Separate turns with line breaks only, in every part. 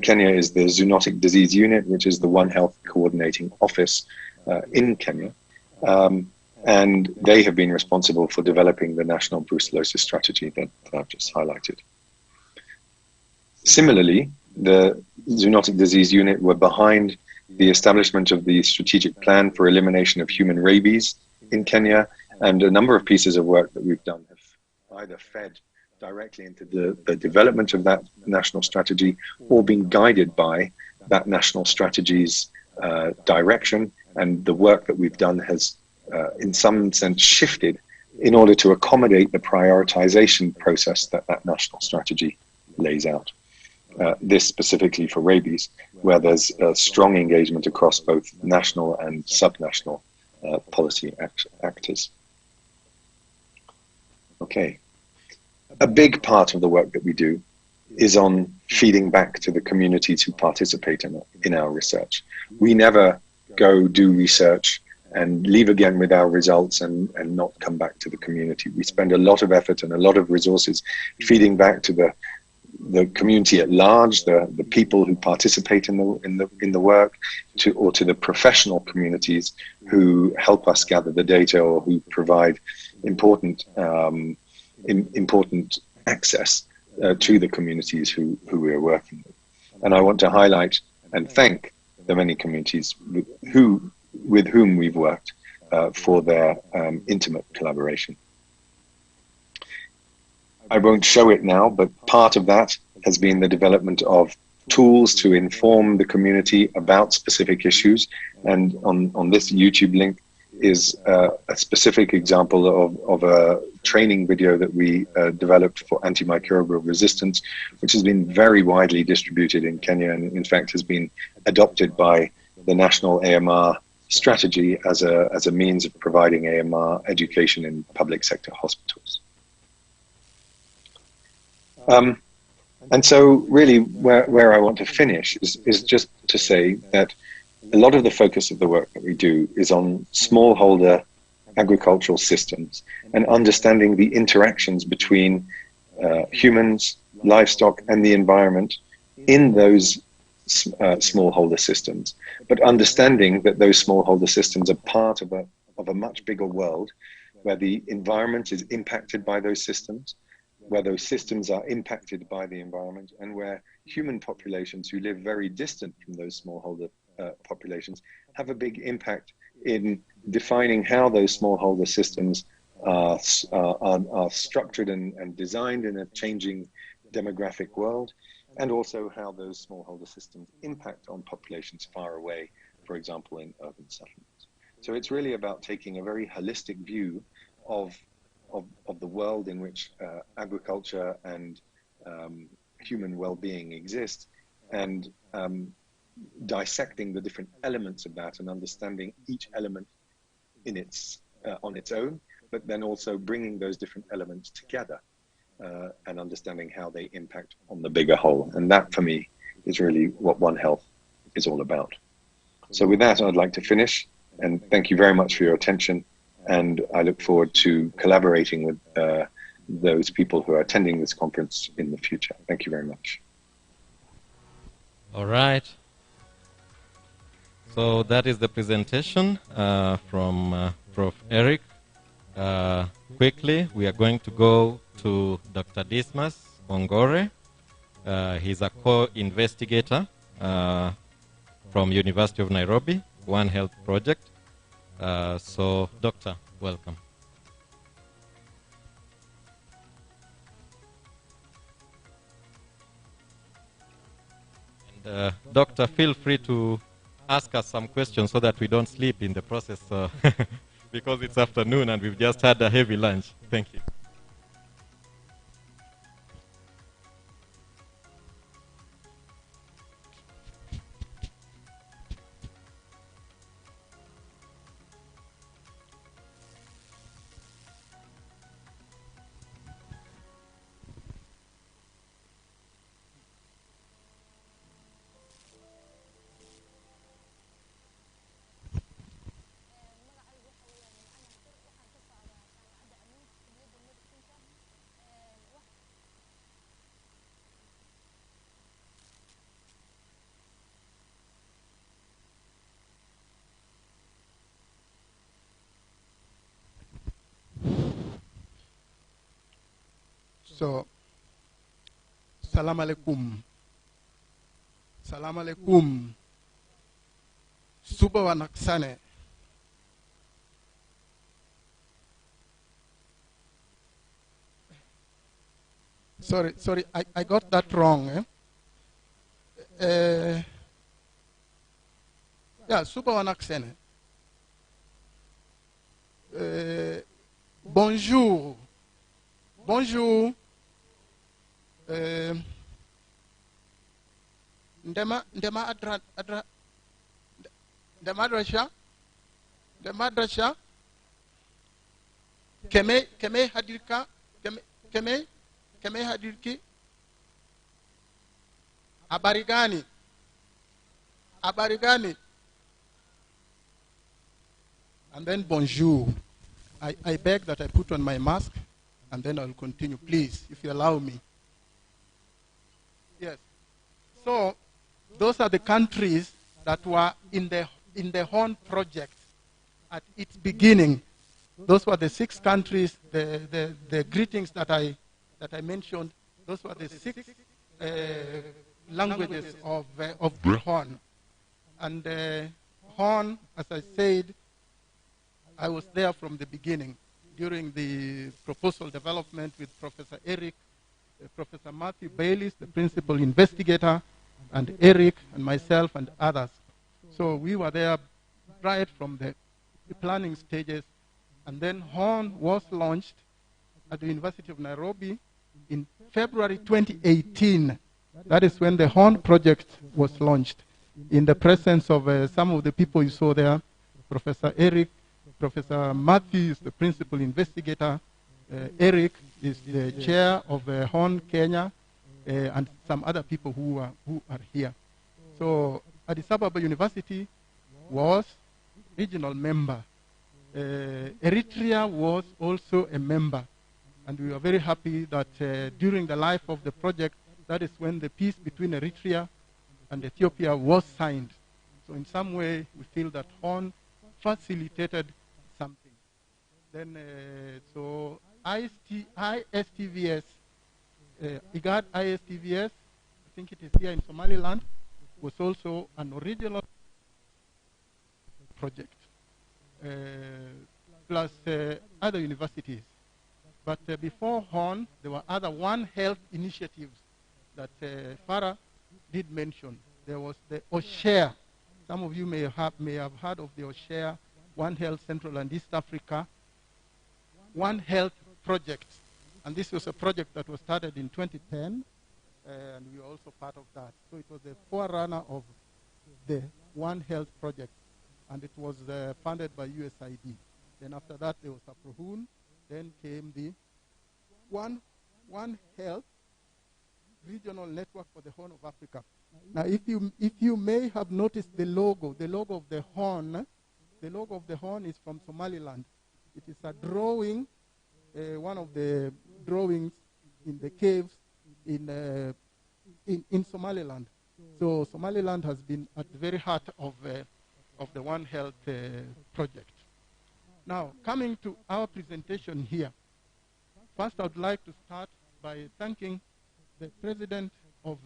Kenya is the Zoonotic Disease Unit, which is the One Health Coordinating Office in Kenya. And they have been responsible for developing the national brucellosis strategy that I've just highlighted. Similarly, the Zoonotic Disease Unit were behind the establishment of the strategic plan for elimination of human rabies in Kenya, and a number of pieces of work that we've done have either fed directly into the development of that national strategy or been guided by that national strategy's direction, and the work that we've done has in some sense shifted in order to accommodate the prioritization process that that national strategy lays out. This specifically for rabies, where there's a strong engagement across both national and subnational policy actors. Okay. A big part of the work that we do is on feeding back to the communities who participate in our research. We never go do research and leave again with our results and not come back to the community. We spend a lot of effort and a lot of resources feeding back to the community at large, the people who participate in the work, or to the professional communities who help us gather the data or who provide important access to the communities who we are working with. And I want to highlight and thank the many communities with whom we've worked for their intimate collaboration. I won't show it now, but part of that has been the development of tools to inform the community about specific issues. And on this YouTube link is a specific example of a training video that we developed for antimicrobial resistance, which has been very widely distributed in Kenya and in fact has been adopted by the national AMR strategy as a means of providing AMR education in public sector hospitals. And so really where I want to finish is just to say that a lot of the focus of the work that we do is on smallholder agricultural systems and understanding the interactions between humans, livestock and the environment in those smallholder systems, but understanding that those smallholder systems are part of a much bigger world where the environment is impacted by those systems, where those systems are impacted by the environment, and where human populations who live very distant from those smallholder populations have a big impact in defining how those smallholder systems are structured and designed in a changing demographic world, and also how those smallholder systems impact on populations far away, for example, in urban settlements. So it's really about taking a very holistic view of the world in which agriculture and human well-being exist, and dissecting the different elements of that and understanding each element in on its own, but then also bringing those different elements together and understanding how they impact on the bigger whole. And that, for me, is really what One Health is all about. So with that, I'd like to finish, and thank you very much for your attention. And I look forward to collaborating with those people who are attending this conference in the future. Thank you very much.
All right. So that is the presentation from Prof. Eric. Quickly, we are going to go to Dr. Dismas Ongore. He's a co-investigator from University of Nairobi, One Health Project. So, Doctor, welcome. And Doctor, feel free to ask us some questions so that we don't sleep in the process because it's afternoon and we've just had a heavy lunch. Thank you.
So, salam alaikum. Salam alaikum. Suba wa naksane. Sorry, I got that wrong. Yeah, suba wa naksane. Bonjour. Bonjour. Ndema madrasha keme hadirka keme hadirki abarigani and then bonjour. I beg that I put on my mask and then I'll continue, please, if you allow me. Yes. So those are the countries that were in the Horn project at its beginning. Those were the 6 countries. The greetings that I mentioned. Those were the 6 languages of the Horn. And Horn, as I said, I was there from the beginning during the proposal development with Professor Eric, Professor Matthew Baylis, the principal investigator, and Eric and myself and others. So we were there right from the planning stages. And then Horn was launched at the University of Nairobi in February 2018. That is when the Horn project was launched, in the presence of some of the people you saw there. Professor Eric, Professor Matthew is the principal investigator. Eric is the chair of Horn Kenya, and some other people who are here. So Addis Ababa University was regional member. Eritrea was also a member. And we are very happy that during the life of the project, that is when the peace between Eritrea and Ethiopia was signed. So in some way, we feel that Horn facilitated something. Then, so ISTVS, IGAD ISTVS, I think it is here in Somaliland, was also an original project, plus other universities. But before Horn, there were other One Health initiatives that Farah did mention. There was the OSHARE. Some of you may have heard of the OSHARE, One Health Central and East Africa, One Health project. And this was a project that was started in 2010, and we were also part of that. So it was the forerunner of the One Health project, and it was funded by USAID. Then after that, there was Aprohun. Then came the One Health Regional Network for the Horn of Africa. Now, if you may have noticed the logo of the Horn, the logo of the Horn is from Somaliland. It is a drawing, one of the drawings in the caves in Somaliland. So Somaliland has been at the very heart of the One Health project. Now, coming to our presentation here, first I would like to start by thanking the president of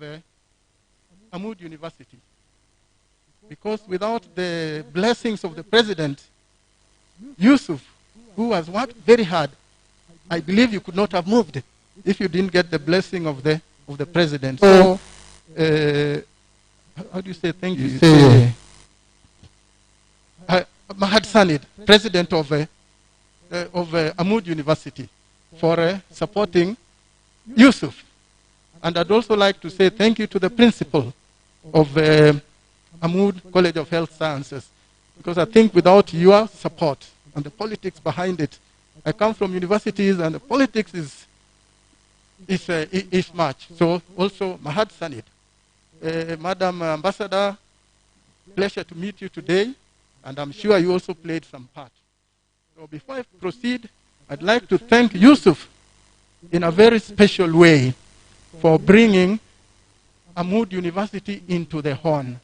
Amud University, because without the blessings of the president, Yusuf, who has worked very hard, I believe you could not have moved if you didn't get the blessing of the president. So, how do you say thank you? Say, Mahad Sanid, president of Amud University, for supporting Yusuf. And I'd also like to say thank you to the principal of Amud College of Health Sciences, because I think without your support and the politics behind it, I come from universities and the politics is much. So also Mahad Sanid, Madam Ambassador, pleasure to meet you today, and I'm sure you also played some part. So before I proceed, I'd like to thank Yusuf in a very special way for bringing Amud University into the Horn,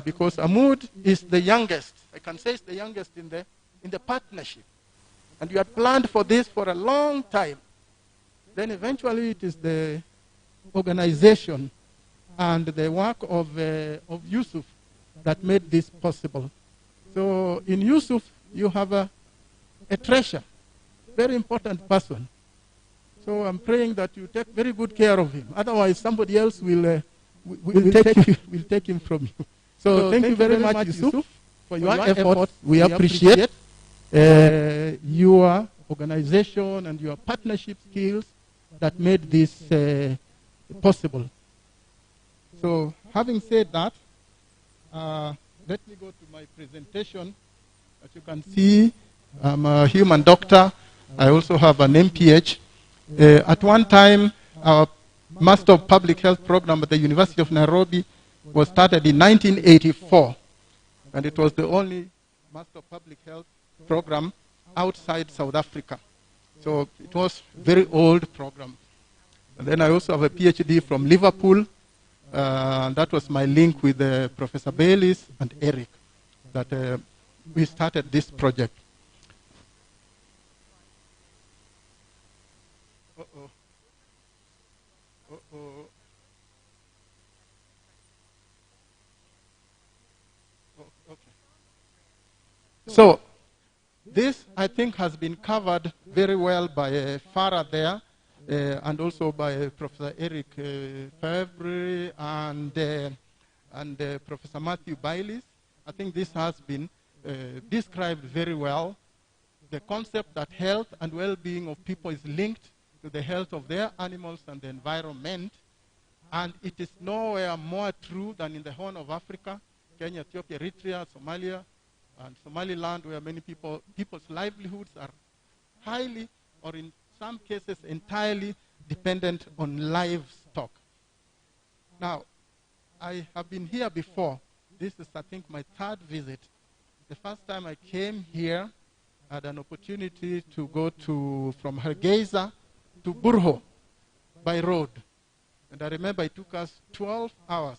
because Amud is the youngest. I can say it's the youngest in the partnership, and we had planned for this for a long time. Then eventually it is the organization and the work of Yusuf that made this possible. So in Yusuf, you have a treasure, very important person. So I'm praying that you take very good care of him. Otherwise, somebody else will take him from you. So thank you very much, Yusuf, for your effort. We appreciate your organization and your partnership skills that made this possible. So having said that, let me go to my presentation. As you can see, I'm a human doctor. I also have an MPH. At one time, our Master of Public Health program at the University of Nairobi was started in 1984. And it was the only Master of Public Health program outside South Africa. So it was a very old program. And then I also have a PhD from Liverpool. That was my link with Professor Baylis and Eric, that we started this project. So this, I think, has been covered very well by Farah there, and also by Professor Eric February and Professor Matthew Baylis. I think this has been described very well. The concept that health and well-being of people is linked to the health of their animals and the environment. And it is nowhere more true than in the Horn of Africa, Kenya, Ethiopia, Eritrea, Somalia, and Somaliland, where many people's livelihoods are highly, or in some cases entirely, dependent on livestock. Now, I have been here before. This is, I think, my third visit. The first time I came here, I had an opportunity to go from Hargeisa to Burho by road. And I remember it took us 12 hours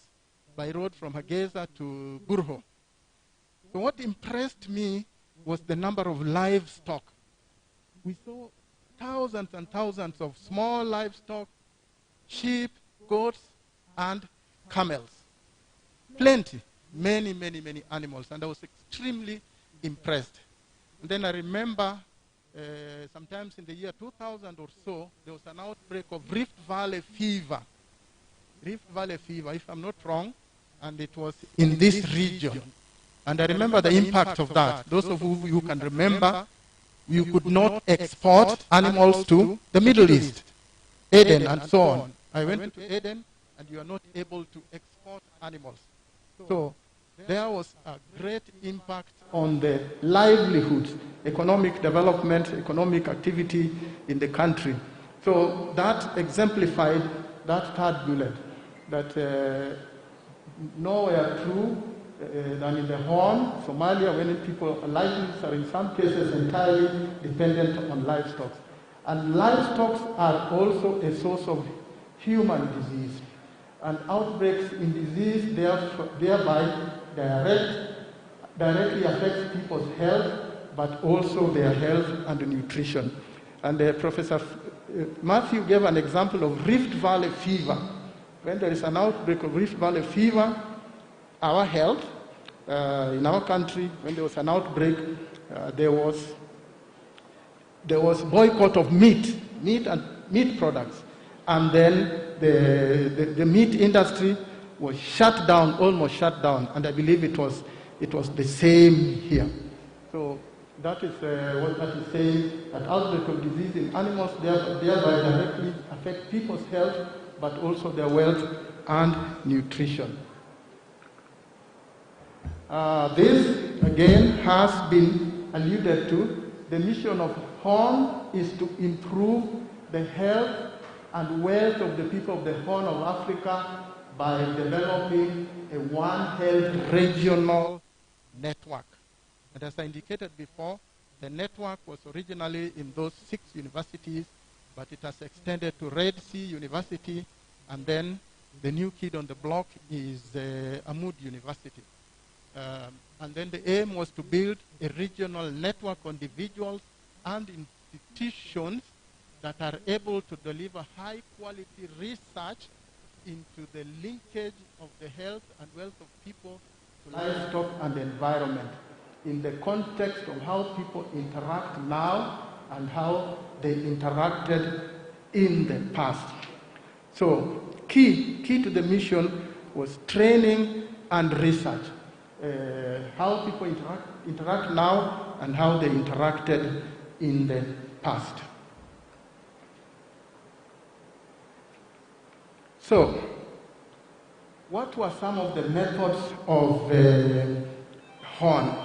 by road from Hargeisa to Burho. So what impressed me was the number of livestock. We saw thousands and thousands of small livestock, sheep, goats, and camels. Plenty, many, many, many animals. And I was extremely impressed. And then I remember sometimes in the year 2000 or so, there was an outbreak of Rift Valley fever. Rift Valley fever, if I'm not wrong, and it was in this region. And I remember the impact of that. Those of you who can remember, you could not export animals to the Middle East, Eden, and so on. I went to Eden, and you are not able to export animals. So there was a great impact on the livelihoods, economic development, economic activity in the country. So that exemplified that third bullet, that nowhere true than in the Horn, Somalia, when people's livelihoods are in some cases entirely dependent on livestock. And livestock are also a source of human disease. And outbreaks in disease thereby directly affects people's health, but also their health and nutrition. And Professor Matthew gave an example of Rift Valley fever. When there is an outbreak of Rift Valley fever, our health in our country, when there was an outbreak, there was boycott of meat and meat products. And then the meat industry was shut down, almost shut down, and I believe it was the same here. So that is what that is saying, that outbreak of disease in animals thereby directly affect people's health, but also their wealth and nutrition. This, again, has been alluded to. The mission of Horn is to improve the health and wealth of the people of the Horn of Africa by developing a One Health regional network. And as I indicated before, the network was originally in those 6 universities, but it has extended to Red Sea University, and then the new kid on the block is Amud University. And then the aim was to build a regional network of individuals and institutions that are able to deliver high-quality research into the linkage of the health and wealth of people to livestock and environment in the context of how people interact now and how they interacted in the past. So key to the mission was training and research. How people interact now and how they interacted in the past. So, what were some of the methods of HORN?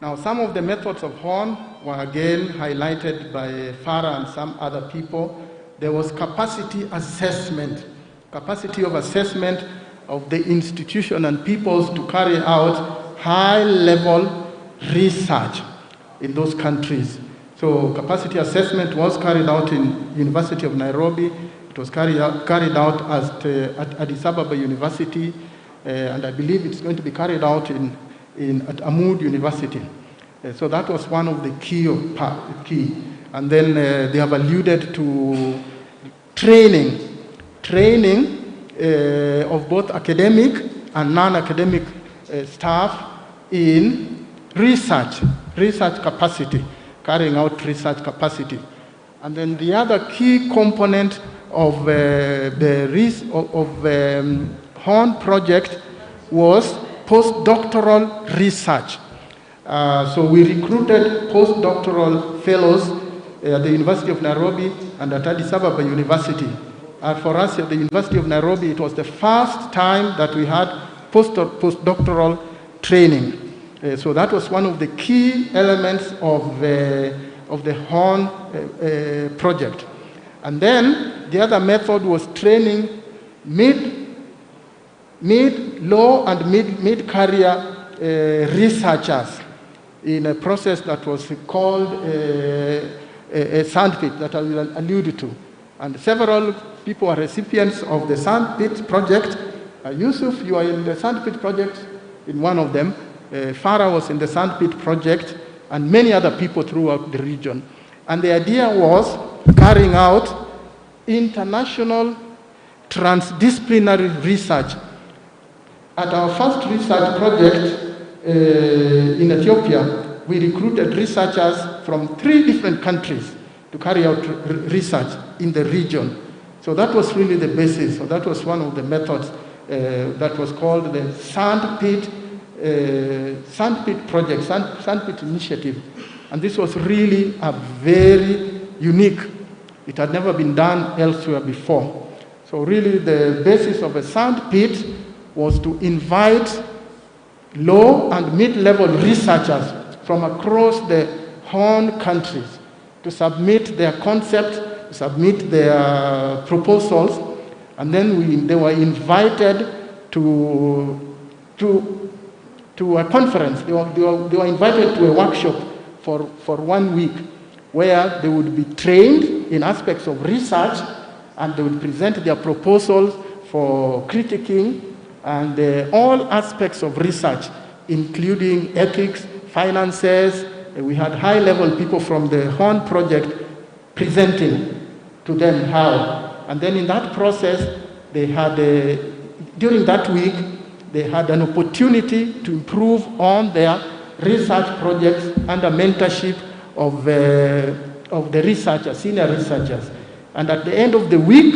Now, some of the methods of HORN were again highlighted by Farah and some other people. There was capacity assessment, capacity of assessment of the institution and peoples to carry out high-level research in those countries. So capacity assessment was carried out in University of Nairobi. It was carried out at Addis Ababa University, and I believe it's going to be carried out at Ahmad University. So that was one of the key. And then they have alluded to training of both academic and non-academic staff in research capacity, carrying out research capacity. And then the other key component of HORN project was postdoctoral research. So we recruited postdoctoral fellows at the University of Nairobi and at Addis Ababa University. For us at the University of Nairobi, it was the first time that we had postdoctoral training. So that was one of the key elements of the HORN project. And then the other method was training low and mid-career researchers in a process that was called a sandpit that I will allude to. And several people are recipients of the sandpit project. Yusuf, you are in the sandpit project, in one of them. Farah was in the sandpit project, and many other people throughout the region. And the idea was carrying out international transdisciplinary research. At our first research project in Ethiopia, we recruited researchers from 3 different countries to carry out research in the region. So that was really the basis. So that was one of the methods that was called the sandpit project, sandpit initiative. And this was really a very unique. It had never been done elsewhere before. So really the basis of a sandpit was to invite low and mid-level researchers from across the HORN countries to submit their concepts, to submit their proposals, and then they were invited to a conference. They were invited to a workshop for 1 week where they would be trained in aspects of research, and they would present their proposals for critiquing and all aspects of research, including ethics, finances. We had high-level people from the HORN project presenting to them how. And then in that process, they had, during that week, they had an opportunity to improve on their research projects under mentorship of the researchers, senior researchers. And at the end of the week,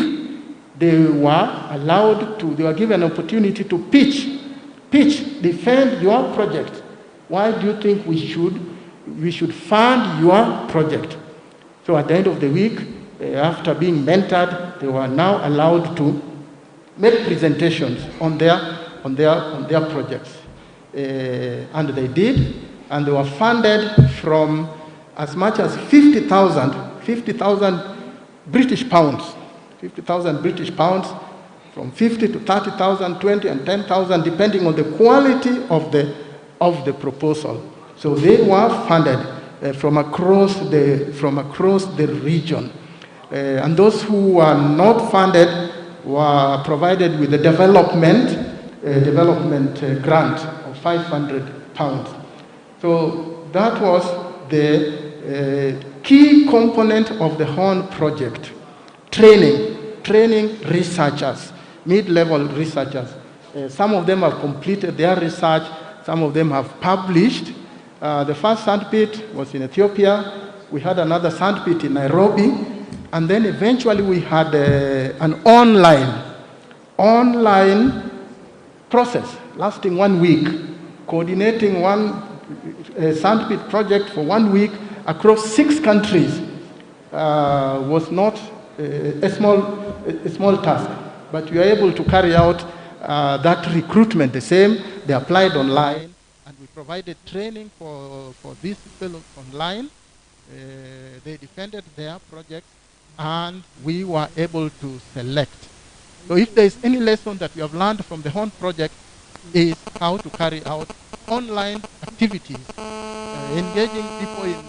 they were given an opportunity to pitch, defend your project. Why do you think we should fund your project? So at the end of the week, after being mentored, they were now allowed to make presentations on their projects. And they did, and they were funded from as much as 50,000 British pounds. 50,000 British pounds, from 50 to 30,000, 20 and 10,000, depending on the quality of the proposal. So they were funded from across the region. And those who were not funded were provided with a development grant of £500. So that was the key component of the HORN project, training researchers, mid-level researchers. Some of them have completed their research, some of them have published. The first sandpit was in Ethiopia. We had another sandpit in Nairobi. And then eventually we had an online process lasting 1 week, coordinating one sandpit project for 1 week across 6 countries. Was not a small task, but we were able to carry out that recruitment the same. They applied online, and we provided training for these fellows online. They defended their projects, and we were able to select. So if there is any lesson that we have learned from the HORN project, is how to carry out online activities, engaging people in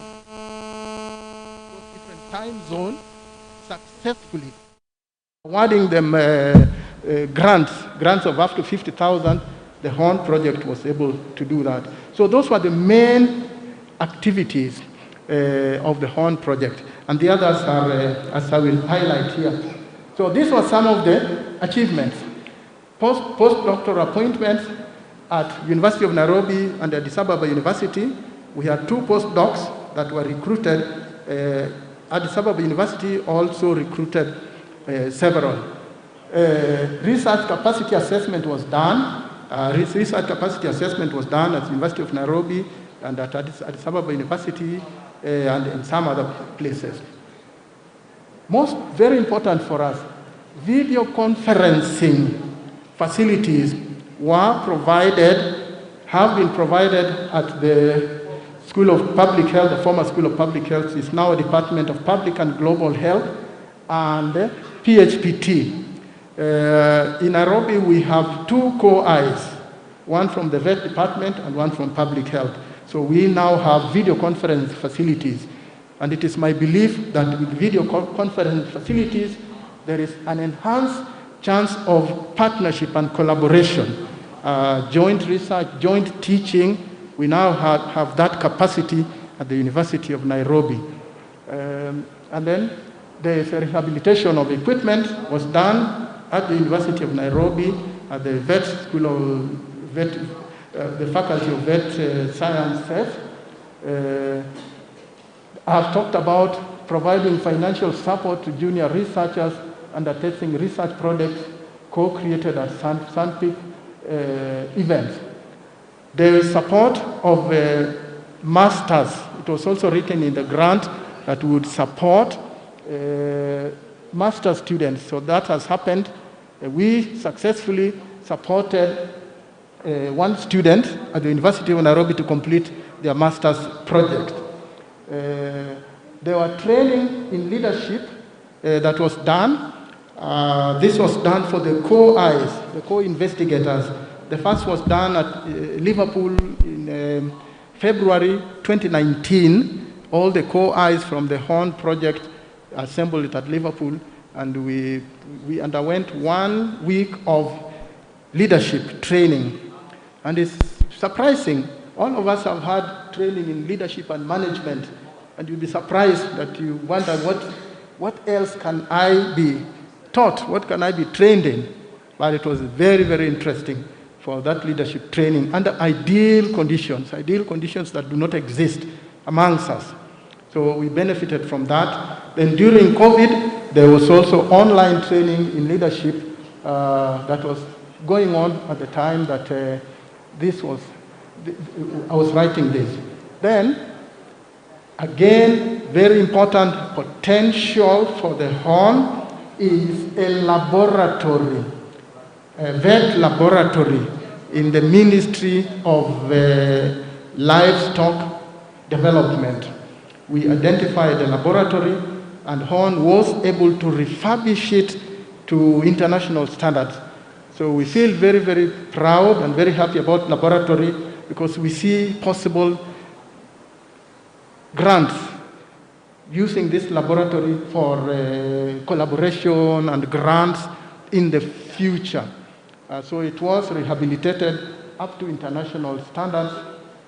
different time zones successfully, awarding them grants of up to 50,000. The HORN project was able to do that. So those were the main activities of the HORN project, and the others are, as I will highlight here. So these were some of the achievements. Postdoctoral appointments at University of Nairobi and Addis Ababa University. We had 2 postdocs that were recruited. Addis Ababa University also recruited several. Research capacity assessment was done. Research capacity assessment was done at the University of Nairobi and at Addis Ababa University and in some other places. Very important for us, video conferencing facilities have been provided at the School of Public Health. The former School of Public Health is now a Department of Public and Global Health, and PHPT. In Nairobi, we have 2 co-Is, one from the vet department and one from public health. So we now have video conference facilities. And it is my belief that with video conference facilities, there is an enhanced chance of partnership and collaboration, joint research, joint teaching. We now have that capacity at the University of Nairobi. And then the rehabilitation of equipment was done at the University of Nairobi, at the vet school of the Faculty of Vet Sciences. I have talked about providing financial support to junior researchers undertaking research projects co-created at Sandpeak events. The support of masters, it was also written in the grant that would support master students. So that has happened. We successfully supported one student at the University of Nairobi to complete their master's project. There were training in leadership that was done. This was done for the co-Is, the co-investigators. The first was done at Liverpool in February 2019. All the co-Is from the HORN project assembled at Liverpool, and we underwent 1 week of leadership training. And it's surprising, all of us have had training in leadership and management, and you'll be surprised that you wonder what else can I be taught, what can I be trained in? But it was very, very interesting for that leadership training under ideal conditions that do not exist amongst us. So we benefited from that. Then during COVID, there was also online training in leadership that was going on at the time that I was writing this. Then, again, very important potential for the HORN is a laboratory, a vet laboratory in the Ministry of Livestock Development. We identified a laboratory, and HORN was able to refurbish it to international standards. So we feel very, very proud and very happy about laboratory because we see possible grants using this laboratory for collaboration and grants in the future. So it was rehabilitated up to international standards,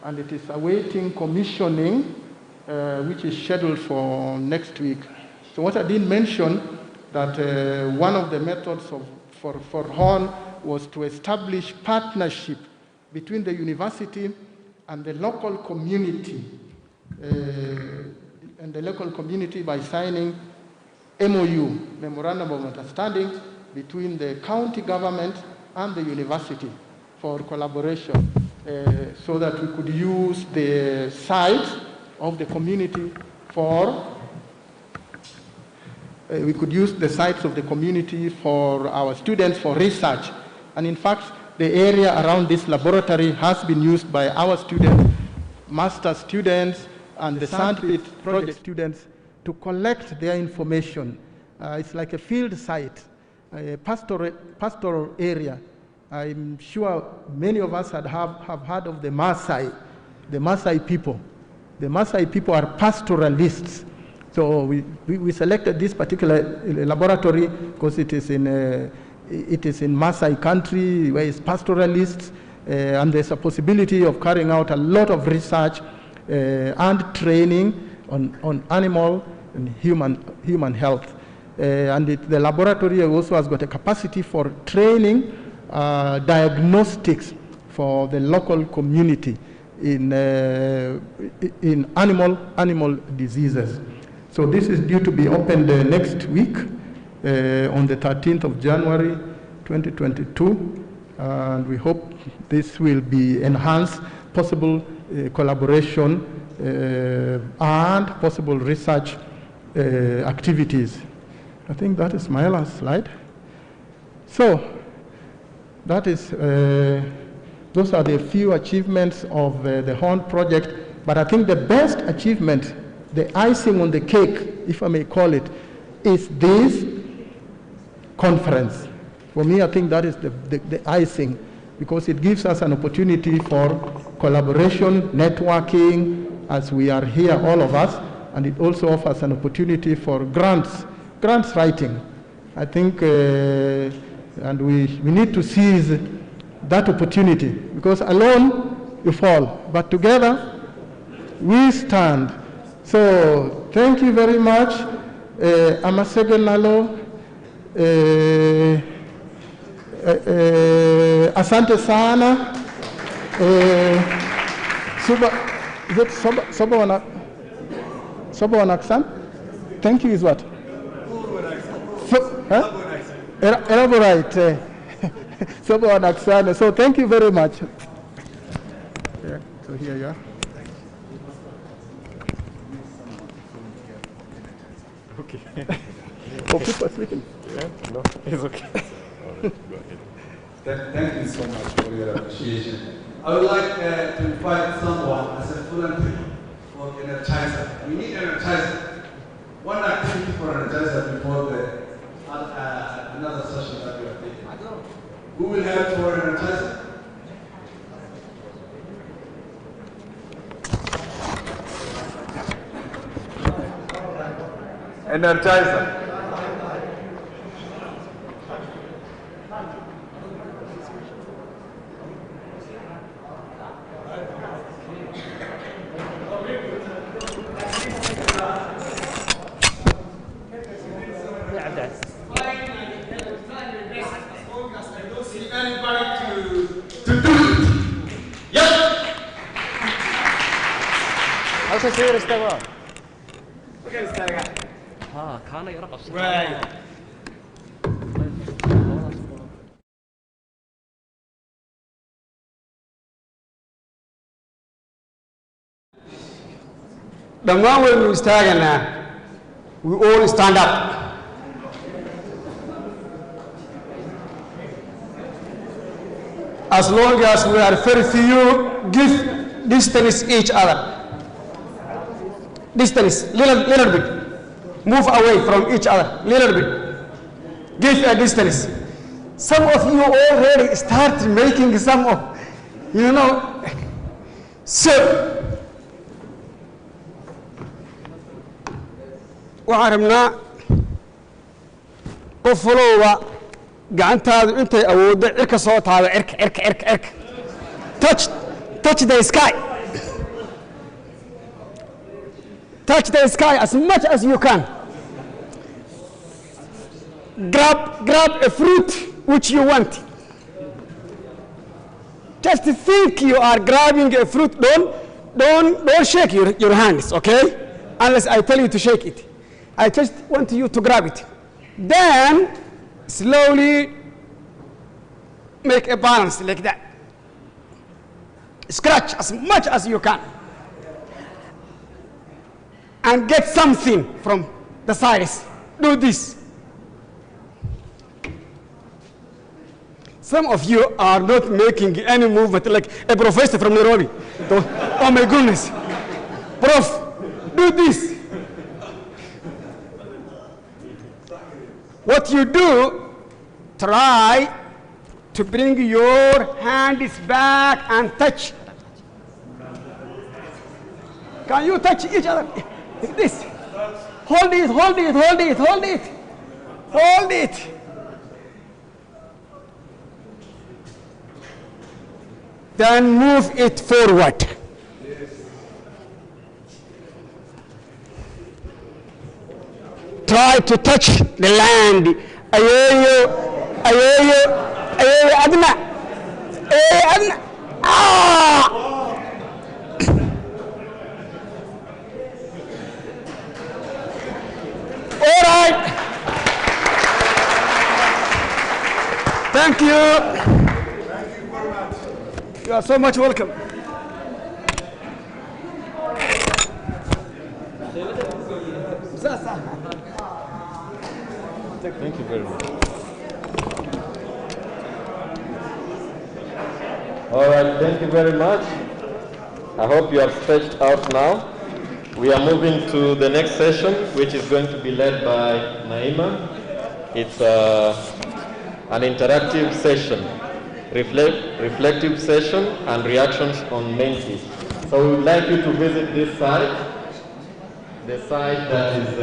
and it is awaiting commissioning which is scheduled for next week. So what I didn't mention, that one of the methods for HORN was to establish partnership between the university and the local community, by signing MOU, Memorandum of Understanding, between the county government and the university for collaboration, so that we could use the sites of the community for our students for research. And in fact, the area around this laboratory has been used by our students, master students, and the Sandpit project students to collect their information. It's like a field site, a pastoral area. I'm sure many of us have heard of the Maasai people. The Maasai people are pastoralists. So we selected this particular laboratory because it is in Maasai country, where it's pastoralists, and there's a possibility of carrying out a lot of research and training on animal and human health. And the laboratory also has got a capacity for training diagnostics for the local community in animal diseases. So this is due to be opened next week on the 13th of January 2022, and we hope this will be enhanced possible collaboration and possible research activities. I think that is my last slide. So that is, those are the few achievements of the HORN project, but I think the best achievement, the icing on the cake, if I may call it, is this conference. For me, I think that is the icing, because it gives us an opportunity for collaboration, networking, as we are here, all of us, and it also offers an opportunity for grants writing. I think, and we need to seize that opportunity, because alone you fall, but together we stand. So thank you very much. Amasege nalo. Asante sana. Is it Soba Wanaksan? Thank you is what? Elaborate. Soba Wanaksan. So thank you very much. Yeah, so here you are. Okay. Oh, people are sleeping. Yeah, no, it's okay. Go ahead.
Thank you so much for your appreciation. I would like to invite someone as a volunteer for energizer. We need energizer. One activity for energizer before the another session that we are taking. Who will help for energizer? Energizer. Right. The moment we stand, we all stand up. As long as we are very few, give distance each other. Distance, little bit. Move away from each other, little bit. Give a distance. Some of you already start making some of, so. وعرمنا قفلوا قعنت هذا أنت أود إرك صوت هذا إرك touch the sky
touch the sky as much as you can. Grab a fruit which you want. Just think you are grabbing a fruit. Don't shake your hands, okay? Unless I tell you to shake it. I just want you to grab it. Then slowly make a balance like that. Scratch as much as you can. And get something from the sides. Do this. Some of you are not making any movement like a professor from Nairobi. Oh my goodness. Prof, do this. What you do, try to bring your hands back and touch. Can you touch each other like this? Hold it, hold it, hold it, hold it. Hold it. Then move it forward. Try to touch the land. Ayoyo, ayoyo, ayoyo, Adna. Adna. Ah! All right. Thank you.
Thank you very much.
You are so much welcome.
Thank you very much. All right, thank you very much. I hope you are stretched out now. We are moving to the next session, which is going to be led by Naima. It's an interactive session, reflective session, and reactions on Mentis. So we would like you to visit this site. The site that is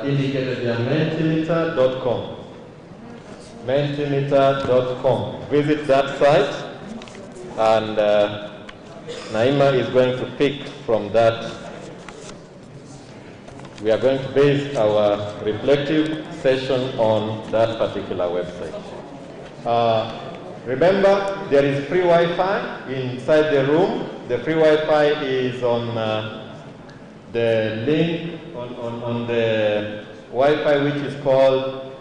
indicated there, mentimeter.com. Mentimeter.com. Visit that site, and Naima is going to pick from that. We are going to base our reflective session on that particular website. Remember, there is free Wi-Fi inside the room. The free Wi-Fi is on the link on the Wi-Fi, which is called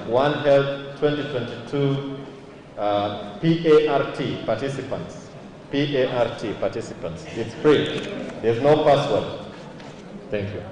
One Health 2022 PART participants. PART participants. It's free. There's no password. Thank you.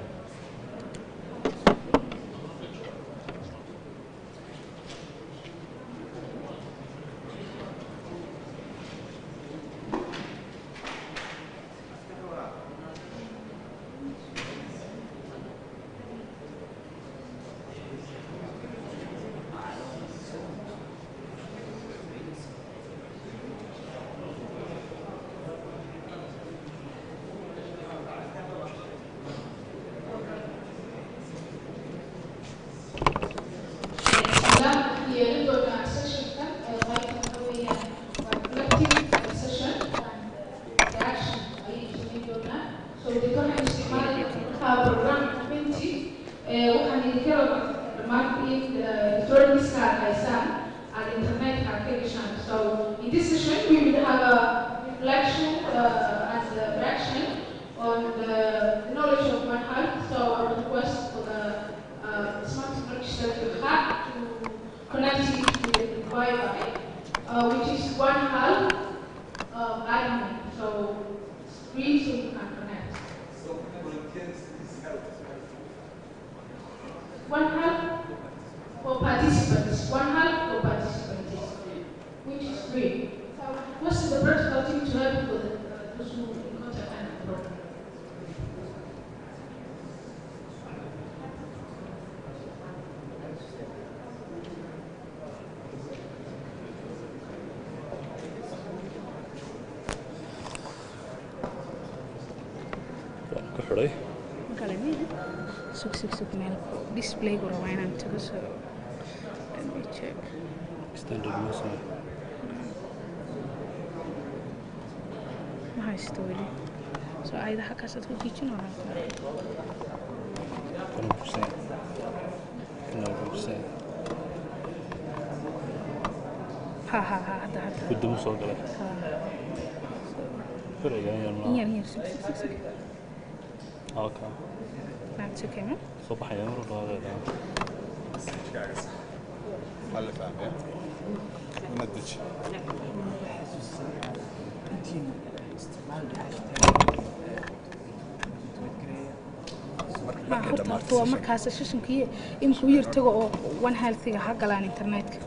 Display go away and to so let me check.
Extended muscle.
High story. So ayda halkaas aad ku kiijin oo
100%. No, 100%.
ha hadda
Gudum soo galay. Faragan
yar
Okay.
that's okay man
Soo baxaya mar walba.
هلا فاهم يا ندج
horta markaas sessionkii imku yar tago oo one healthiga ha galaan internetka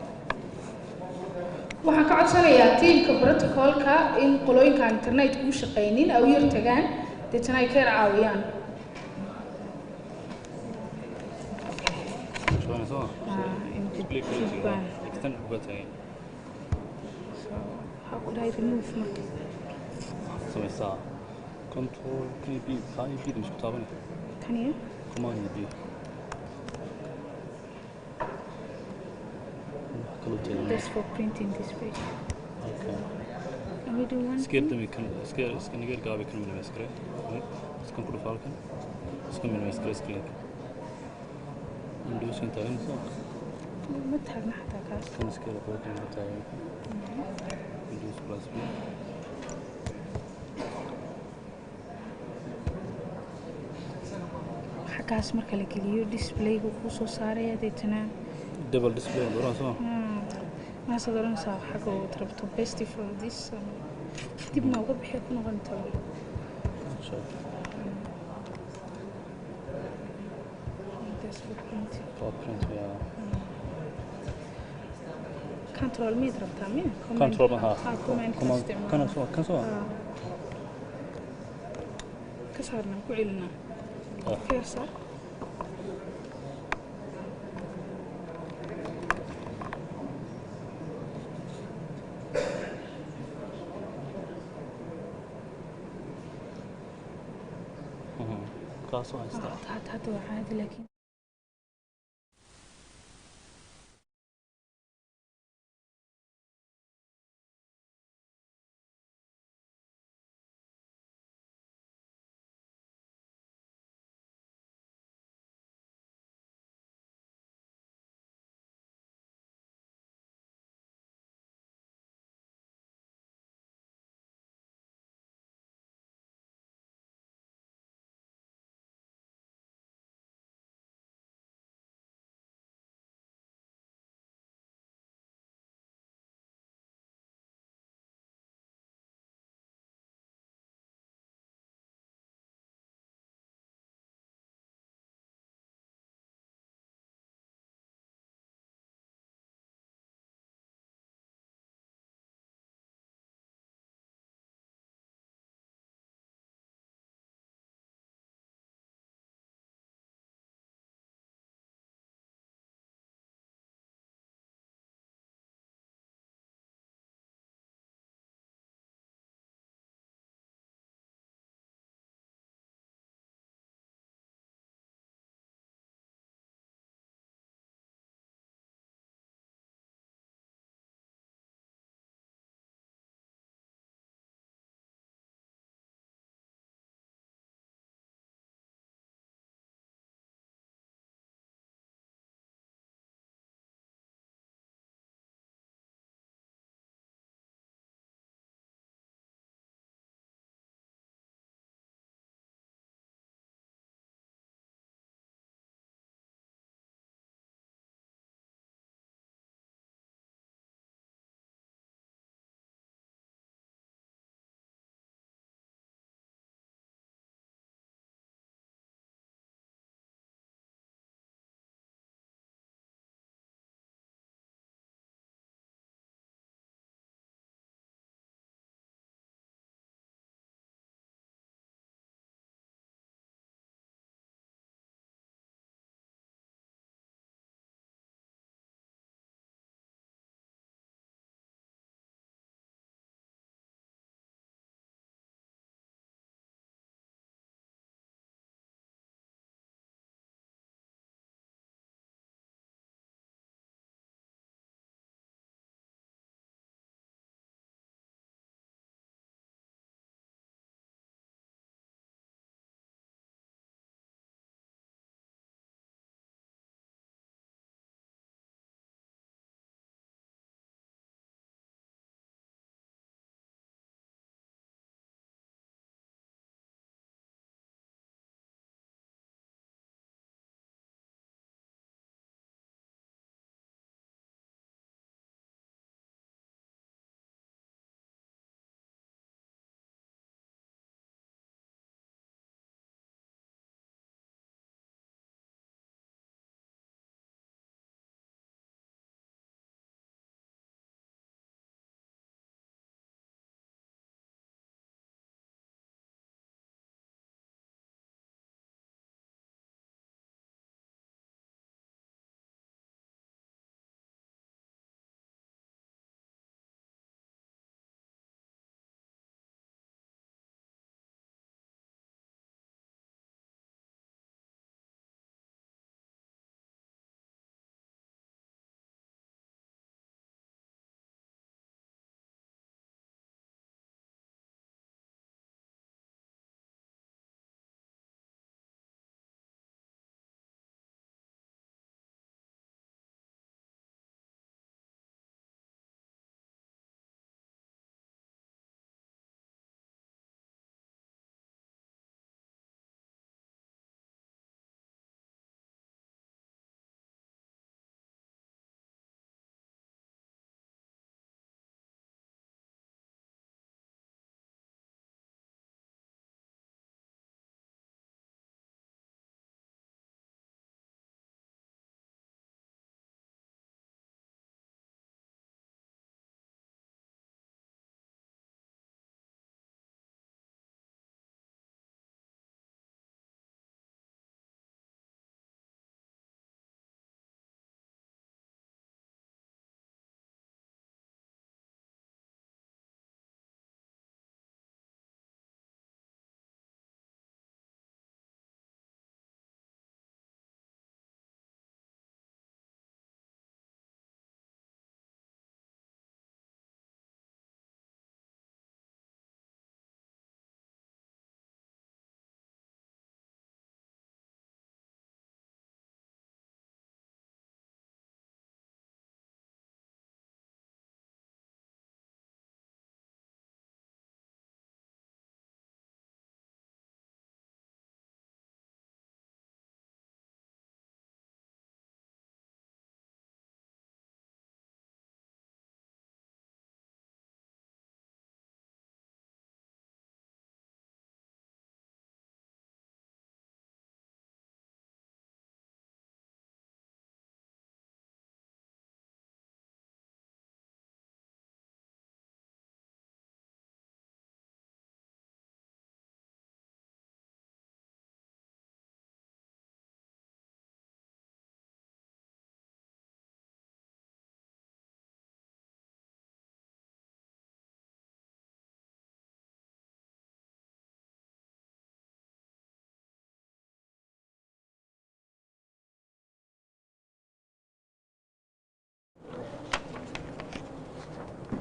waxaan ka codsanayaa teamka protocolka in qolooyinka internetka u shaqeeynin ay yar tagaan deetana ay ka caawiyaan
Extend bugatay.
So how could I remove marka
Sameysa. Control can be mش kutaabana.
Can you?
Command B.
That's for printing this page.
Okay.
Can we do one?
Scan get gaabi kan minimize kare. Scan ku dhufaa kan. Scan minimize kare screen. Windows inta inta.
ما تهجنا حتى كاس.
Kan scale ku kan tahay. Windows plus B.
حكاس مركل كليو display وكوسو سارية ديتنا.
Double display doran soo.
ما صدرنا صار حكوا تربطوا best for this. تبنا وقت بحيث نغنتوا. That's for printing.
For print yeah.
Control ميد ربطها مين؟
Control ها.
command
كان سوا.
كسرنا كعلنا. كيف صار؟
كاسو هستا.
هذا عادي لكن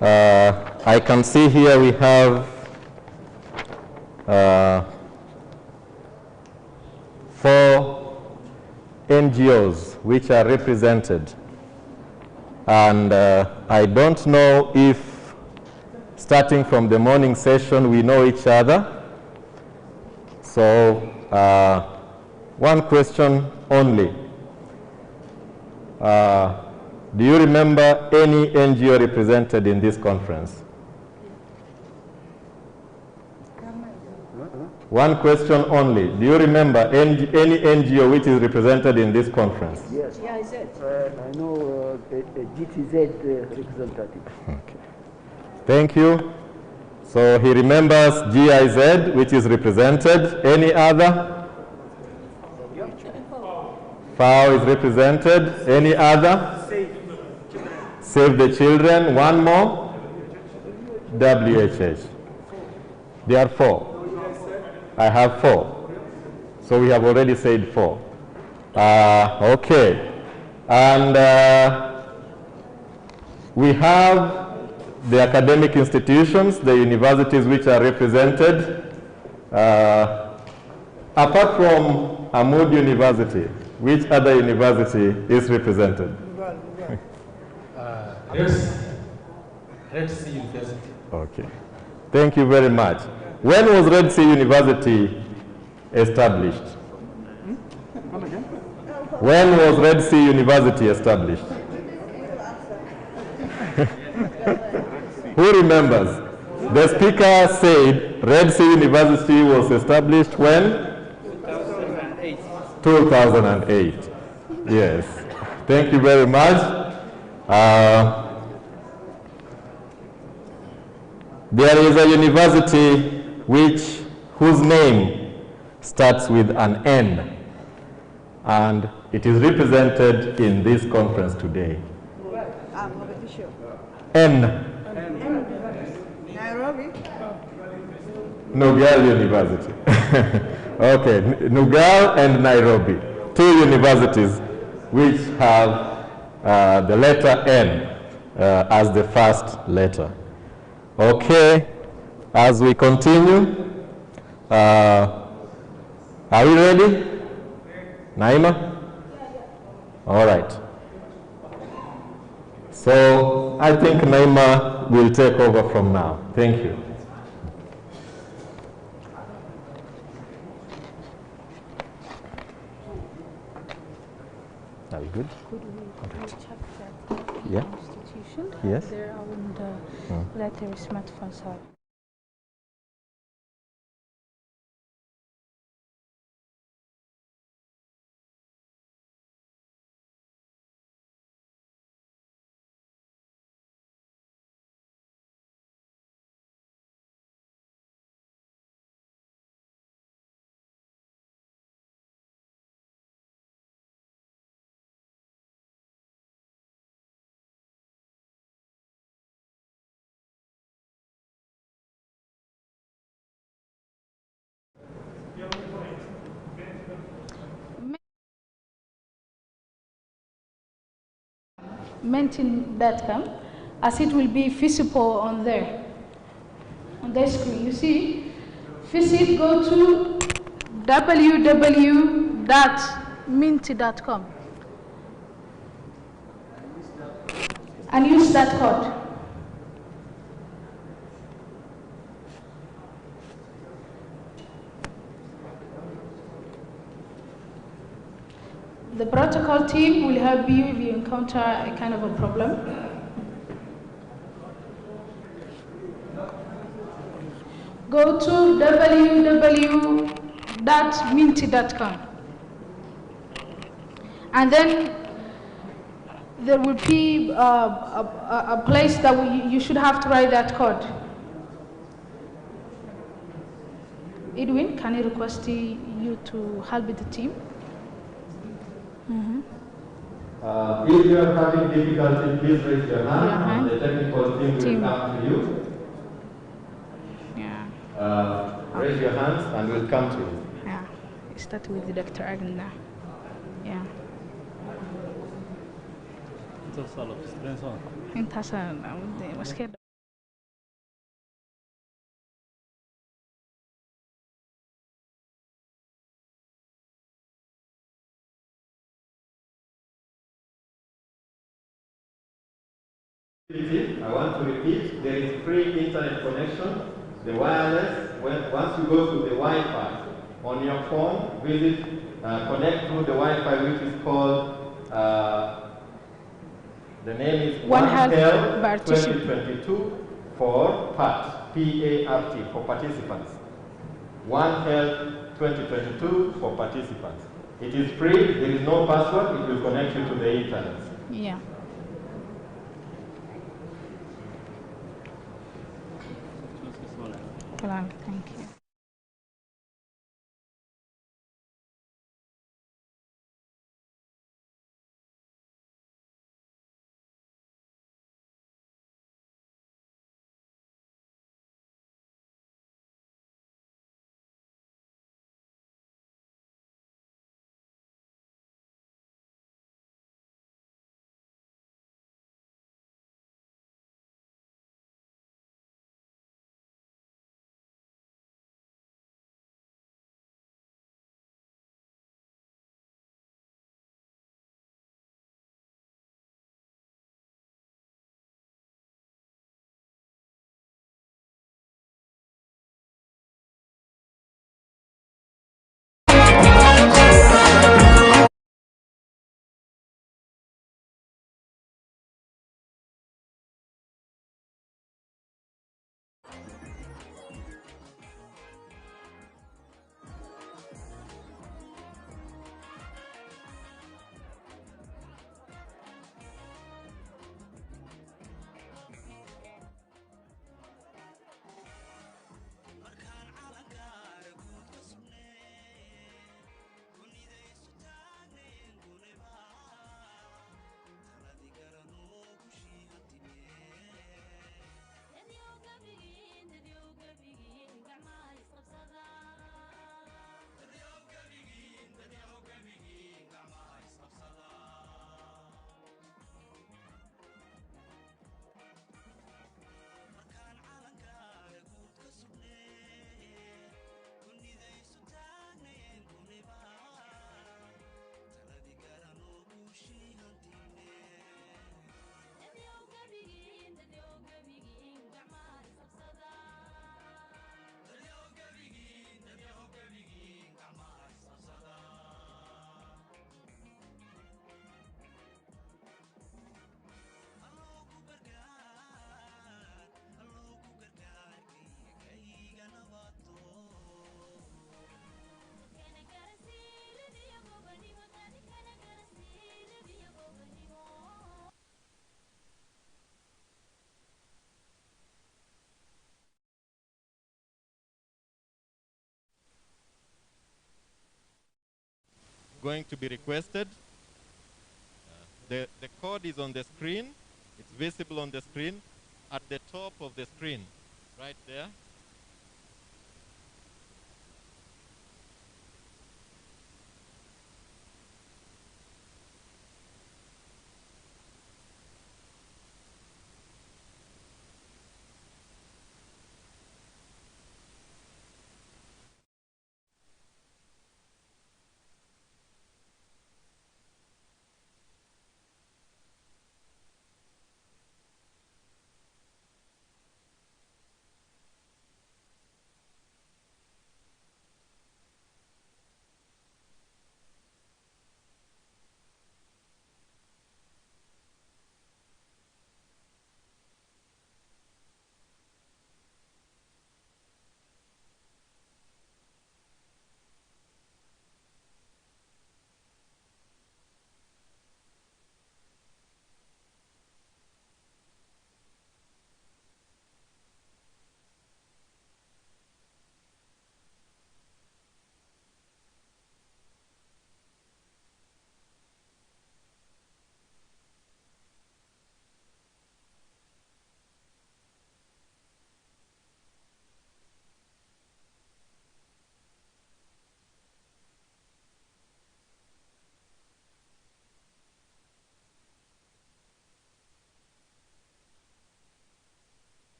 I can see here we have 4 NGOs which are represented. And I don't know if, starting from the morning session, we know each other. So, one question only. Do you remember any NGO represented in this conference? One question only. Do you remember any NGO which is represented in this conference?
Yes. Yeah, I know GTZ representative.
Okay. Thank you. So he remembers GIZ, which is represented. Any other? FAO is represented. Any other? Save the Children. One more? WHH. There are 4. I have 4. So we have already said 4. Okay. And we have the academic institutions, the universities which are represented. Apart from Ahmad University, which other university is represented?
Red Sea University.
Okay. Thank you very much. When was Red Sea University established? When was Red Sea University established? Who remembers? The speaker said Red Sea University was established when? 2008. 2008. Yes. Thank you very much. There is a university whose name starts with an N, and it is represented in this conference today. N.
Nairobi.
Nugal University. Okay, Nugal and Nairobi, 2 universities which have the letter N as the first letter. Okay, as we continue, are we ready? Naima? All right. So I think Naima will take over from now. Thank you. Are we good?
Could we check that
Yeah.
institution?
Yes.
There on the letter smartphone side.
Mention.com, as it will be visible on there, on the screen. You see, go to www.mint.com and use that code. The protocol team will help you if you encounter a kind of a problem. Go to www.mint.com, and then there will be a place that you should have to write that code. Edwin, can I request you to help with the team?
If you are having difficulty, please raise your hand, and the technical team will come to you.
Yeah.
Raise your hands and we'll come to you.
Yeah. Start with Dr. Agna. Yeah.
It's a sort of
I want to repeat, there is free internet connection. The wireless, once you go to the Wi-Fi on your phone, connect through the Wi-Fi, which is called, the name is
One Health
2022 for PAT, P-A-R-T, for participants. One Health 2022 for participants. It is free, there is no password, it will connect you to the internet.
Yeah. Thank you.
Going to be requested. The code is on the screen. It's visible on the screen at the top of the screen, right there.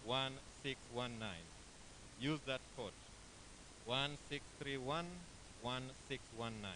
1619. Use that code 1631 1619.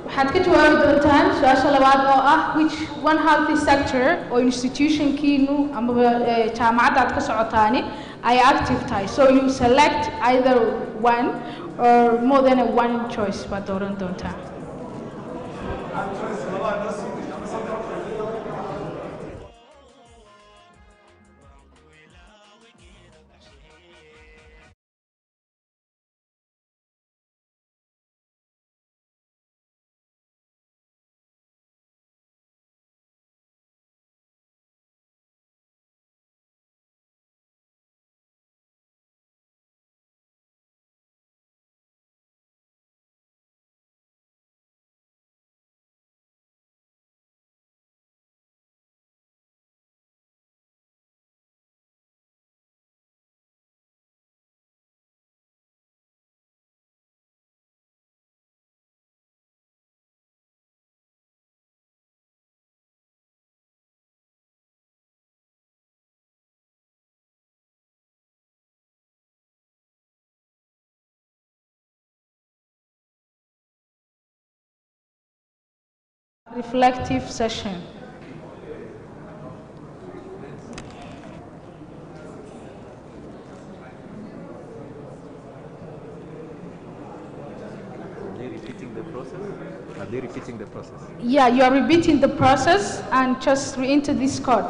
waxaad ka jawaabi doontaan su-aasha labaad oo ah which one healthy sector oo institutionkiinu ama jaamacadda aad ka socotaani ay active tahay, so you select either one or more than one choice baad dooran doontaa. Reflective session.
Are they repeating the process?
Yeah, you are repeating the process and just re-enter this code.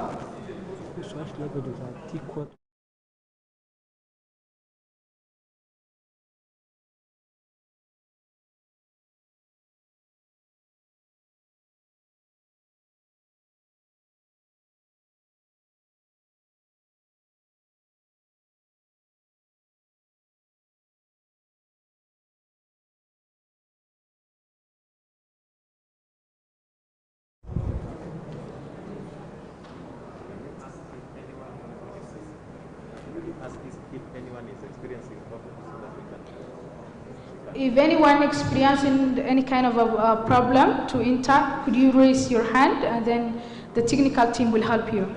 If anyone is experiencing problems, so that we can.
If anyone experiencing any kind of a problem to enter, could you raise your hand and then the technical team will help you.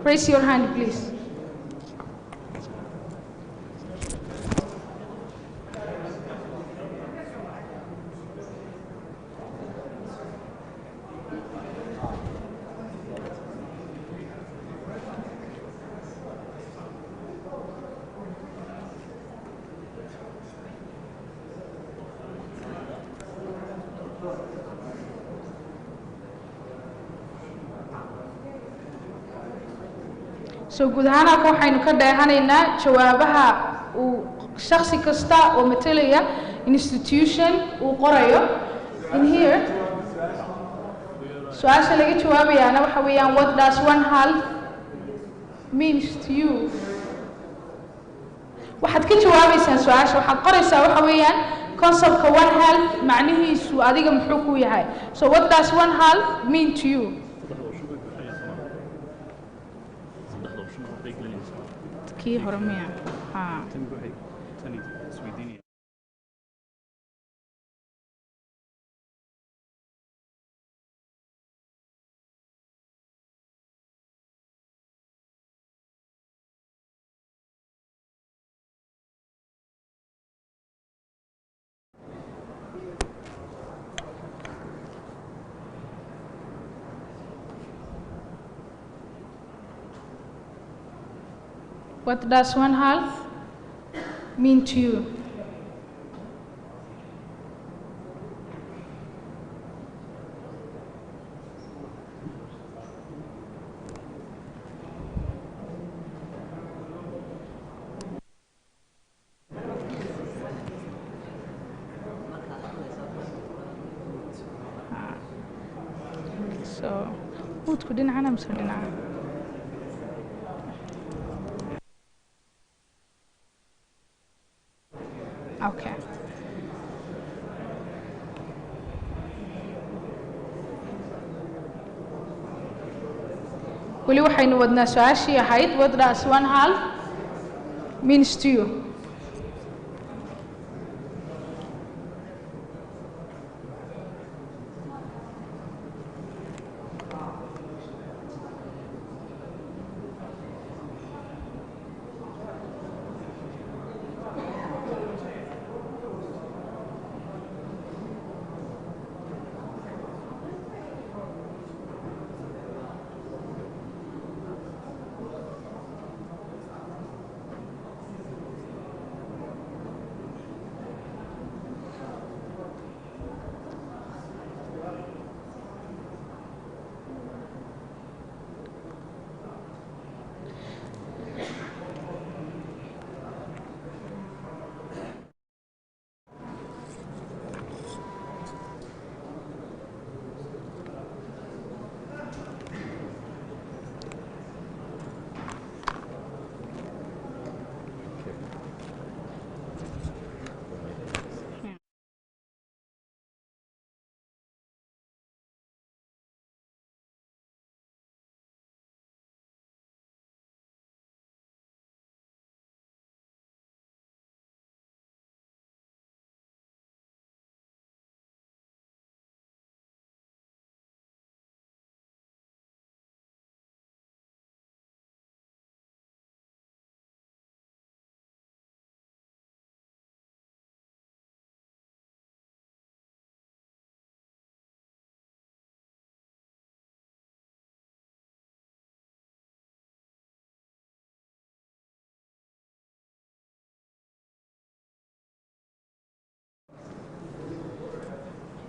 Raise your hand, please. so guud ahaan halka waxaynu ka dheehanaynaa jawaabaha uu shakhsi kasta oo matalaya institution uu qorayo in here su'aasha laga jawaabayaana waxa weeyaan what does one half means to you waxaad ka jawaabaysaan su'aasha waxaad qoraysaa waxa weeyaan conceptka one half macnihiisu adiga muxuu ku yahay so what does one half mean to you kii hore miya What does one half mean to you? So, who's good in Hanam Sudina? Okay. weli waxaynu wadnaa su'aashii ahayd what does one half means to you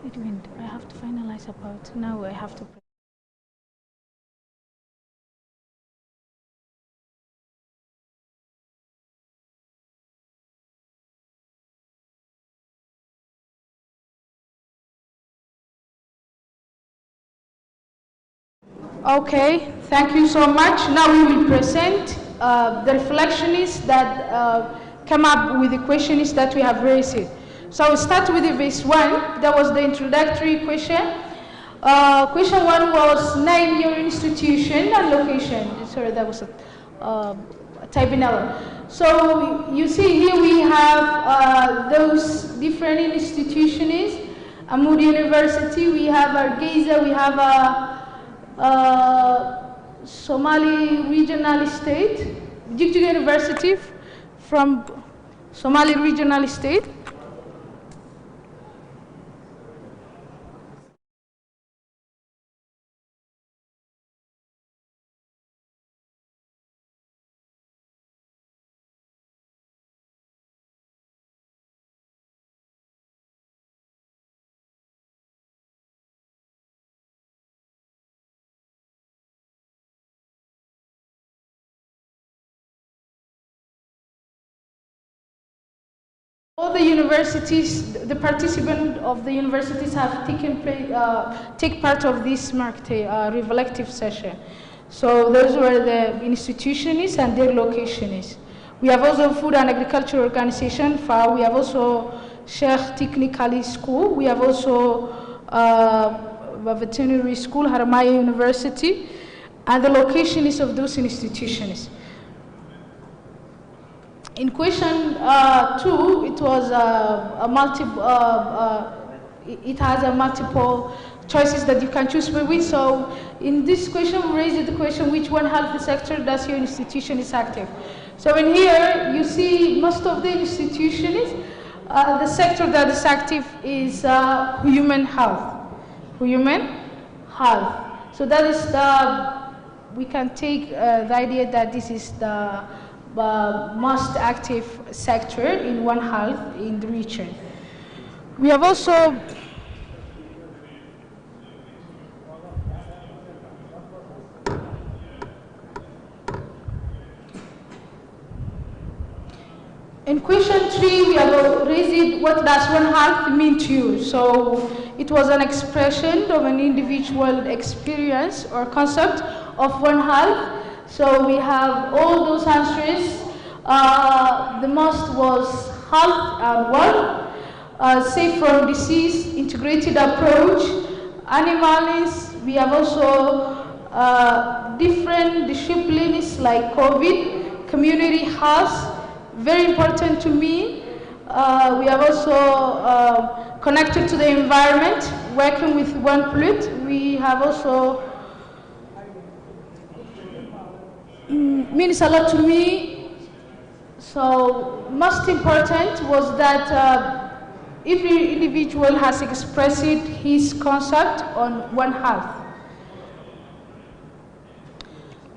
Edwin, I have to finalize about now. I have to. Okay, thank you so much. Now we will present the reflectionists that come up with the questions that we have raised. So we'll start with the verse 1. That was the introductory question. Question 1 was name your institution and location. Sorry, that was a typing error. So you see here we have those different institutions. Amud University, we have Hargeisa, we have Somali Regional State, Jigjiga University from Somali Regional State. All the universities, the participants of the universities have take part of this marked reflective session. So those were the institutions and their locations. We have also Food and Agriculture Organization, FAO. We have also Sheikh Technical School. We have also a veterinary school, Haramaya University, and the locations of those institutions. In question 2, it was it has a multiple choices that you can choose with. So in this question, we raised the question, which One Health sector does your institution is active? So in here, you see most of the institutions, the sector that is active is human health. Human health. So that is we can take the idea that this is the most active sector in One Health in the region. We have also in question 3, we have raised what does One Health mean to you? So it was an expression of an individual experience or concept of One Health. So we have all those answers. The most was health and wealth, safe from disease, integrated approach, animals. We have also different disciplines like COVID, community health, very important to me. We have also connected to the environment, working with One Planet. We have also means a lot to me. So most important was that every individual has expressed his concept on One Health.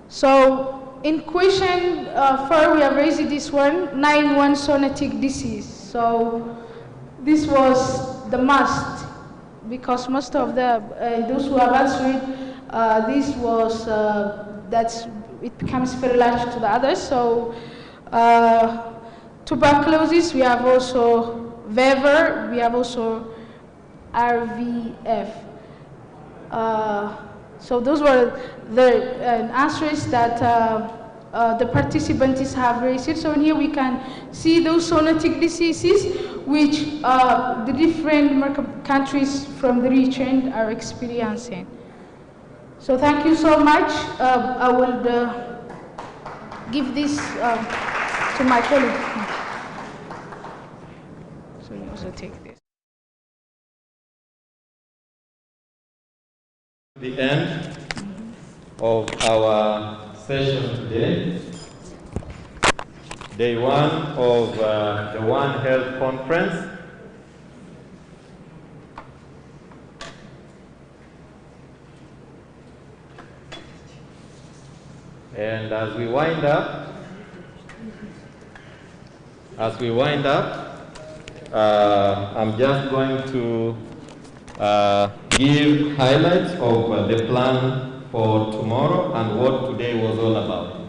So in question 4, we have raised this one, 9-1 zoonotic disease. So this was the must, because most of the those who have answered, this was that's it becomes very large to the others. So tuberculosis, we have also VEVER, we have also RVF. So those were the answers that the participants have raised. So here we can see those zoonotic diseases which the different countries from the region are experiencing. So thank you so much. I will give this to my colleague. So you also take this.
The end of our session today, day 1 of the One Health Conference. And as we wind up, I'm just going to give highlights of the plan for tomorrow and what today was all about.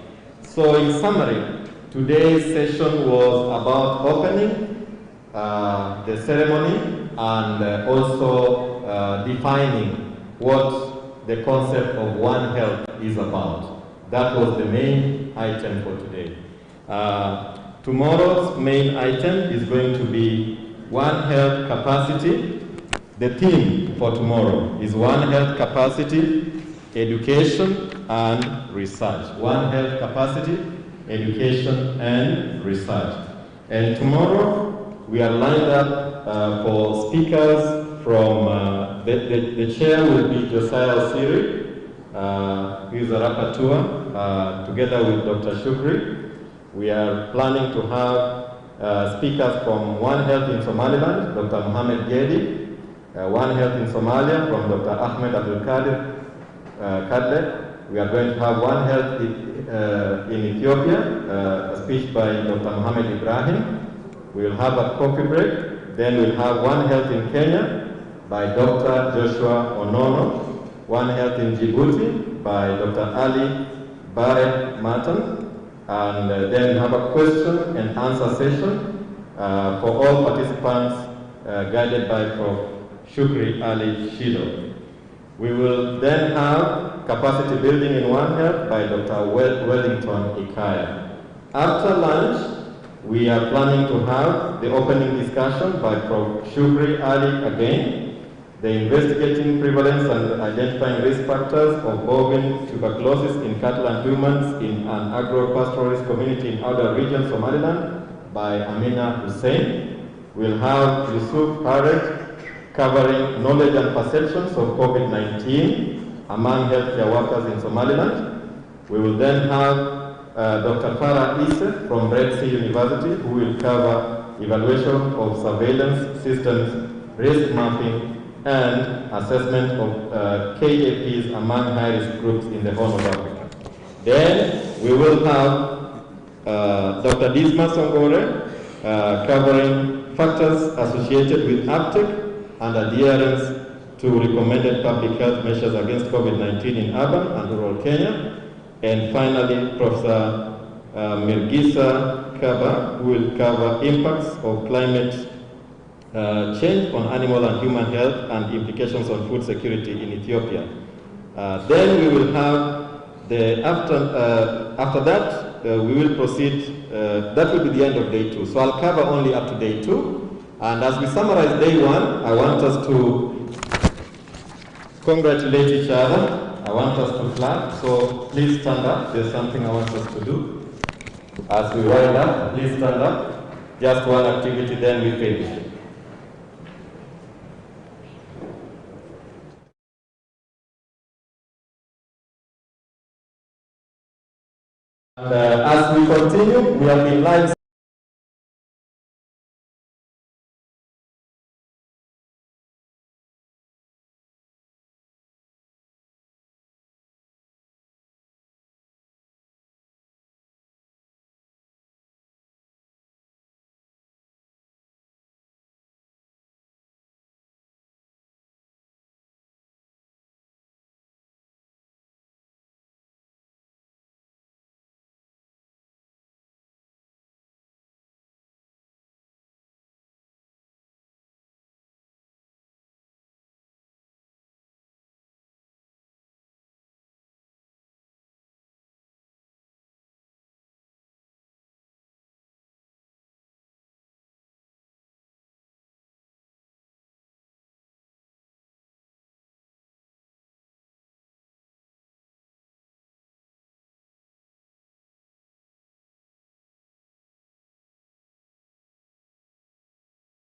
So in summary, today's session was about opening the ceremony and also defining what the concept of One Health is about. That was the main item for today. Tomorrow's main item is going to be One Health capacity. The theme for tomorrow is One Health capacity, education, and research. One Health capacity, education, and research. And tomorrow we are lined up for speakers from, the chair will be Josiah Osiri, who is a rapporteur, together with Dr. Shukri. We are planning to have speakers from One Health in Somaliland, Dr. Mohammed Gedi, One Health in Somalia from Dr. Ahmed Abdul Kadir Kadle. We are going to have One Health in Ethiopia, a speech by Dr. Mohammed Ibrahim. We will have a coffee break. Then we'll have One Health in Kenya by Dr. Joshua Onono. One Health in Djibouti by Dr. Ali Bare Martin. And then we have a question and answer session for all participants, guided by Prof. Shukri Ali Shido. We will then have capacity building in One Health by Dr. Wellington Ikaya. After lunch, we are planning to have the opening discussion by Prof. Shukri Ali again, the investigating prevalence and identifying risk factors of bovine tuberculosis in cattle and humans in an agro-pastoralist community in Outer Region, Somaliland by Amina Hussein. We'll have Yusuf Hared covering knowledge and perceptions of COVID-19 among healthcare workers in Somaliland. We will then have Dr. Farah Isse from Red Sea University, who will cover evaluation of surveillance systems, risk mapping, and assessment of KAPs among high-risk groups in the Horn of Africa. Then we will have Dr. Dismas Ongore covering factors associated with uptake and adherence to recommended public health measures against COVID-19 in urban and rural Kenya. And finally, Professor Mirgisa Kaba, who will cover impacts of climate change on animal and human health and implications on food security in Ethiopia. Then we will have after that, we will proceed, that will be the end of day 2. So I'll cover only up to day 2. And as we summarize day 1, I want us to congratulate each other. I want us to clap. So please stand up. There's something I want us to do. As we wind up, please stand up. Just one activity, then we finish. And as we continue, we have been live.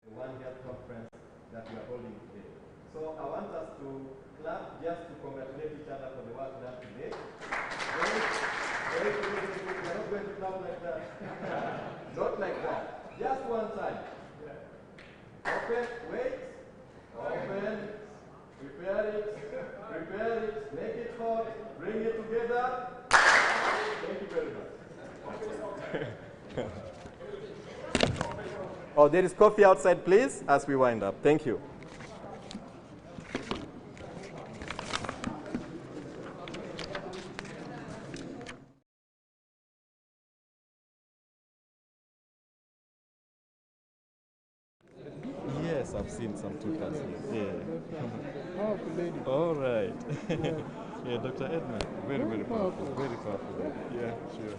One Health Conference that we are holding today. So I want us to clap just to congratulate each other for the work done today. Very good. We're not going to clap like that. Not like that. Just one time. Open, wait, open, prepare it, make it hot, bring it together. Thank you very much. Oh, there is coffee outside, please, as we wind up. Thank you. Yes, I've seen some tukas here. Yeah.
Powerful lady.
All right. Yeah, Dr. Edna, very, very powerful. Very powerful. Yeah, sure.